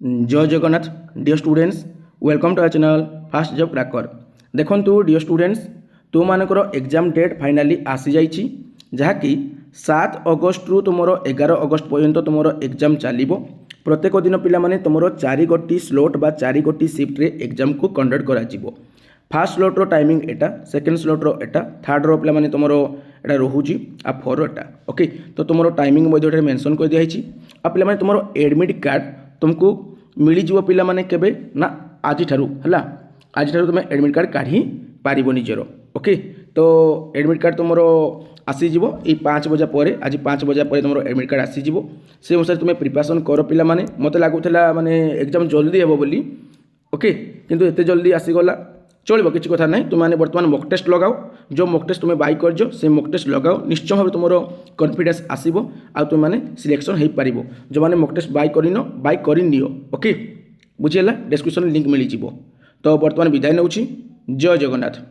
जय Jagannath dear students welcome to our channel fast job cracker. देखंतु dear students तुम मानकर एग्जाम डेट फाइनाली आसी जाइछि जहाँकि 7 अगस्त रु तुमर 11 अगस्त पर्यंत तुमर एग्जाम चलिबो। प्रत्येक दिन पिला माने तुमर 4 गोटी स्लॉट बा 4 गोटी शिफ्ट रे एग्जाम को कंडक्ट करा जिवो। फास्ट स्लॉट रो टाइमिंग एटा, सेकंड स्लॉट रो एटा, थर्ड रो पिला माने तुमर एटा रहूची आ फोर रो एटा। ओके, तो तुमर टाइमिंग मध्ये मेंशन कर दिया हिची। आ पिला माने तुमर एडमिट कार्ड तुमको मिलीजिव पिला माने केबे ना आज ठारू हला, आज ठारू तुम एडमिट कार्ड काढ़ी पारिबो निजर। ओके, तो एडमिट कार्ड तुमरो आसीजिवो ए 5 बजे पर, आज 5 बजे पर तुमरो एडमिट कार्ड आसीजिवो। से अनुसार तुम प्रिपरेशन कर पिला माने। मते लागुथला माने एग्जाम जल्दी हेबो बोली। ओके, किंतु एते जल्दी आसीगला चलो किसी कथा ना। तुम बर्तमान मक टेस्ट लगाओ, जो मक टेस्ट तुम बाय कर से मक टेस्ट लगाओ, निश्चय भाव तुम कॉन्फिडेंस आसीबो आ तुम माने सिलेक्शन हो पारिबो। जो माने मक टेस्ट बाय कर नियो। ओके, बुझीगला, डिस्क्रिप्शन लिंक मिल जिवो। तो बर्तमान विदाय नउछि। जय जगन्नाथ।